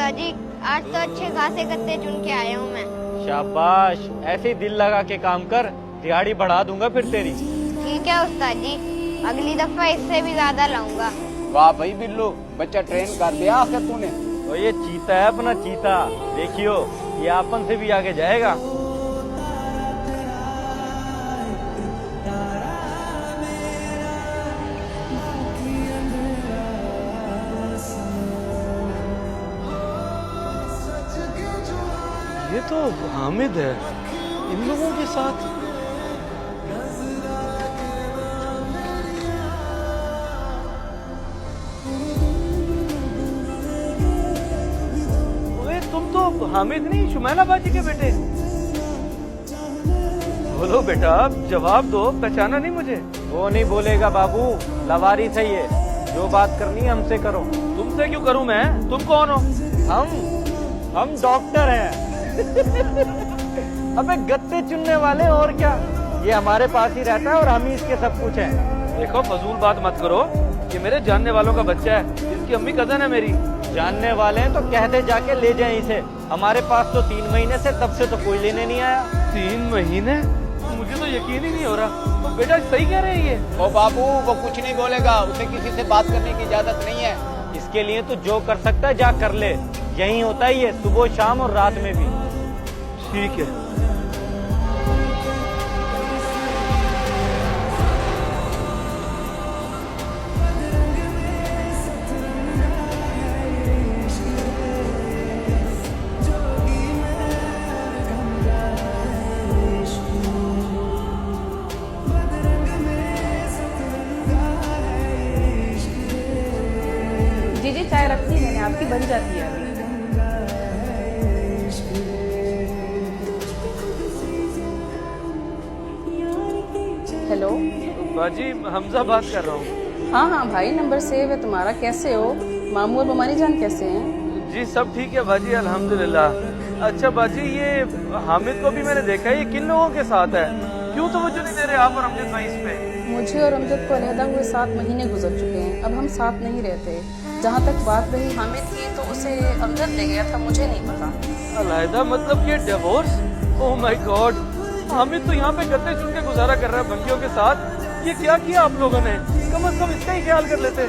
उस्ताद जी, आज तो अच्छे खासे गत्ते चुन के आया हूँ मैं। शाबाश, ऐसे ही दिल लगा के काम कर, दिहाड़ी बढ़ा दूंगा फिर तेरी। ठीक है उस्ताद जी, अगली दफा इससे भी ज्यादा लाऊंगा। वाह भाई बिल्लू, बच्चा ट्रेन कर दिया आखिर तूने। तो ये चीता है अपना चीता, देखियो ये अपन से भी आगे जाएगा। ये तो हामिद है, इन लोगों के साथ। ओए तुम तो हामिद नहीं, शुमैला बाजी के बेटे। बोलो बेटा, जवाब दो, पहचाना नहीं मुझे? वो नहीं बोलेगा बाबू, लवारिस है ये, जो बात करनी है हमसे करो। तुमसे क्यों करूं मैं? तुम कौन हो? हम डॉक्टर हैं। अबे गत्ते चुनने वाले, और क्या। ये हमारे पास ही रहता है और हम ही इसके सब कुछ हैं। देखो फजूल बात मत करो, ये मेरे जानने वालों का बच्चा है, इसकी अम्मी कजन है मेरी। जानने वाले हैं तो कहते जाके ले जाएं इसे। हमारे पास तो 3 महीने से, तब से तो कोई लेने नहीं आया। 3 महीने? मुझे तो यकीन ही नहीं हो रहा। तो बेटा सही कह रहे हैं ये? ओ बाबू, वो कुछ नहीं बोलेगा, उसे किसी से बात करने की इजाजत नहीं है। इसके लिए तो जो कर सकता है जा कर ले, यही होता है ये, सुबह शाम और रात में भी। ठीक है। जी चाय रखी मैंने, आपकी बन जाती है अभी। हेलो बाजी, हमजा बात कर रहा हूँ। हाँ भाई, नंबर सेव है तुम्हारा। कैसे हो? मामू और ममानी जान कैसे हैं? जी सब ठीक है बाजी, अल्हम्दुलिल्लाह। अच्छा बाजी, ये हामिद को भी मैंने देखा है, ये किन लोगों के साथ है? क्यों तवज्जो नहीं दे रहे आप और अमजद भाई इस पे? मुझे और अमजद को अलहदा हुए 7 महीने गुजर चुके हैं, अब हम साथ नहीं रहते। जहाँ तक बात रही हामिद की, तो उसे अमजद ले गया था, मुझे नहीं पता। अलहदा मतलब ये divorce? Oh my God, Hamid तो यहाँ पे गत्ते चुन के गुजारा कर रहा है बंकियों के साथ। ये क्या किया आप लोगों ने? कम से कम इसका ही ख्याल कर लेते।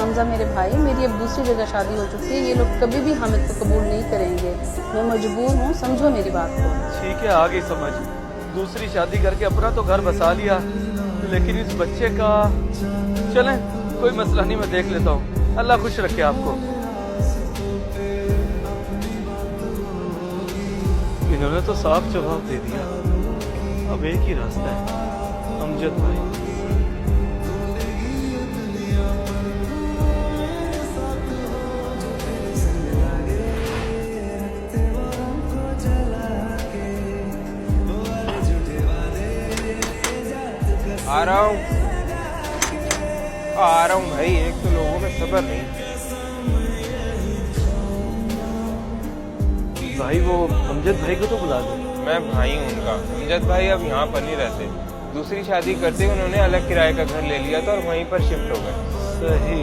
हमजा मेरे भाई, मेरी अब दूसरी जगह शादी हो चुकी है, ये लोग कभी भी हामिद को कबूल नहीं करेंगे। मैं मजबूर हूँ, समझो मेरी बात को। ठीक है, आ गई समझ। दूसरी शादी करके अपना तो घर बसा लिया, लेकिन इस बच्चे का चलें, कोई मसला नहीं, मैं देख लेता हूँ। अल्लाह खुश रखे आपको। इन्होंने तो साफ जवाब दे दिया, अब एक ही रास्ता है, अमजद भाई। आ रहा हूँ भाई, एक तो लोगों में सब्र नहीं। भाई वो अमजद भाई को तो बुला दो। मैं भाई हूँ उनका, अमजद भाई अब यहाँ पर नहीं रहते, दूसरी शादी करते उन्होंने अलग किराए का घर ले लिया था और वहीं पर शिफ्ट हो गए। सही,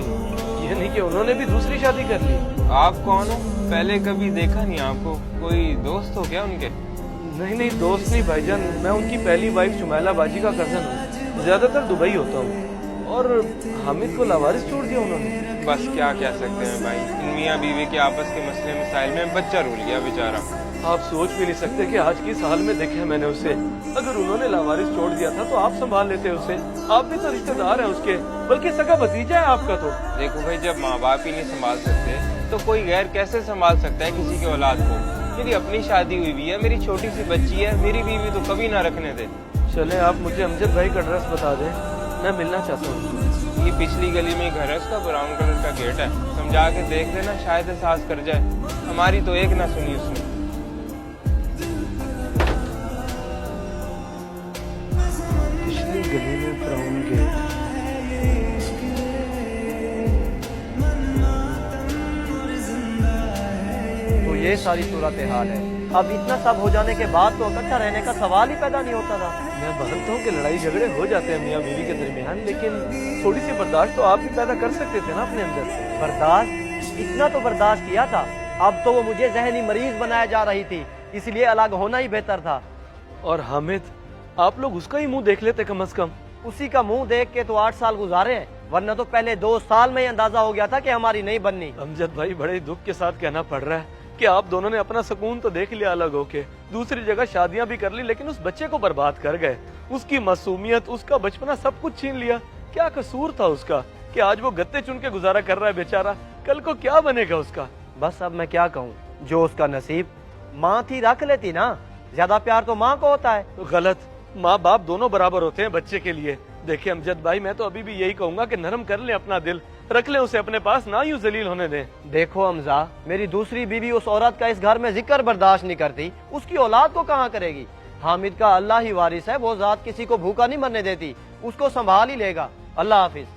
यानी कि उन्होंने भी दूसरी शादी कर ली। आप कौन हो? पहले कभी देखा नहीं आपको, कोई दोस्त हो क्या उनके? नहीं दोस्त नहीं भाईजान, मैं उनकी पहली वाइफ शुमैला बाजी का कजन हूँ, ज्यादातर दुबई होता हूँ। और हामिद को लावारिस छोड़ दिया उन्होंने। बस क्या कह सकते हैं भाई, इन मियाँ बीवी के आपस के मसले मसाइल में बच्चा रूल गया बेचारा। आप सोच भी नहीं सकते कि आज की साल में देखे मैंने उसे। अगर उन्होंने लावारिस छोड़ दिया था तो आप संभाल लेते उसे, आप भी तो रिश्तेदार हैं उसके, बल्कि सगा भतीजा है आपका। तो देखो भाई, जब माँ बाप ही नहीं संभाल सकते तो कोई गैर कैसे संभाल सकता है किसी के औलाद को? मेरी अपनी शादी हुई भी है, मेरी छोटी सी बच्ची है, मेरी बीवी तो कभी ना रखने दे। चले, आप मुझे अमजद भाई का एड्रेस बता दें, मैं मिलना चाहता हूँ। ये पिछली गली में घर है उसका, ब्राउन कलर का गेट है, समझा के देख लेना, शायद एहसास कर जाए। हमारी तो एक ना सुनी उसने। पिछली गली में ब्राउन गेट। तो ये सारी सूरत हाल है। अब इतना सब हो जाने के बाद तो इकट्ठा रहने का सवाल ही पैदा नहीं होता था। मैं मानता हूँ कि लड़ाई झगड़े हो जाते हैं मियाँ बीवी के दरमियान, लेकिन थोड़ी सी बर्दाश्त तो आप भी पैदा कर सकते थे ना अपने अंदर से। बर्दाश्त? इतना तो बर्दाश्त किया था, अब तो वो मुझे जहनी मरीज बनाया जा रही थी, इसलिए अलग होना ही बेहतर था। और हामिद, आप लोग उसका ही मुंह देख लेते कम से कम। उसी का मुंह देख के तो 8 साल गुजारे हैं, वरना तो पहले 2 साल में ही अंदाजा हो गया था कि हमारी नहीं बननी। अमजद भाई, बड़े ही दुख के साथ कहना पड़ रहा है कि आप दोनों ने अपना सुकून तो देख लिया अलग होके, दूसरी जगह शादियां भी कर ली, लेकिन उस बच्चे को बर्बाद कर गए। उसकी मासूमियत, उसका बचपना सब कुछ छीन लिया। क्या कसूर था उसका कि आज वो गत्ते चुन के गुजारा कर रहा है बेचारा? कल को क्या बनेगा उसका? बस अब मैं क्या कहूँ, जो उसका नसीब। माँ थी, रख लेती ना, ज्यादा प्यार तो माँ को होता है। तो गलत, माँ बाप दोनों बराबर होते हैं बच्चे के लिए। देखिए अमजद भाई, मैं तो अभी भी यही कहूंगा कि नरम कर ले अपना दिल, रख ले उसे अपने पास, ना यूं जलील होने दें। देखो हमजा, मेरी दूसरी बीवी उस औरत का इस घर में जिक्र बर्दाश्त नहीं करती, उसकी औलाद को कहाँ करेगी? हामिद का अल्लाह ही वारिस है, वो जात किसी को भूखा नहीं मरने देती, उसको संभाल ही लेगा। अल्लाह हाफिज।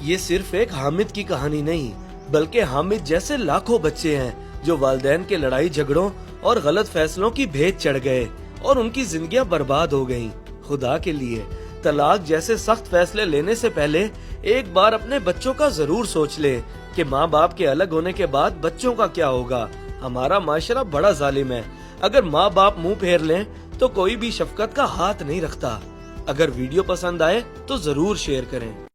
ये सिर्फ एक हामिद की कहानी नहीं, बल्कि हामिद जैसे लाखों बच्चे हैं जो वालिदैन के लड़ाई झगड़ों और गलत फैसलों की भेंट चढ़ गए और उनकी जिंदगियां बर्बाद हो गईं। खुदा के लिए तलाक जैसे सख्त फैसले लेने से पहले एक बार अपने बच्चों का जरूर सोच ले कि माँ बाप के अलग होने के बाद बच्चों का क्या होगा। हमारा माशरा बड़ा जालिम है, अगर माँ बाप मुंह फेर लें तो कोई भी शफकत का हाथ नहीं रखता। अगर वीडियो पसंद आए तो जरूर शेयर करें।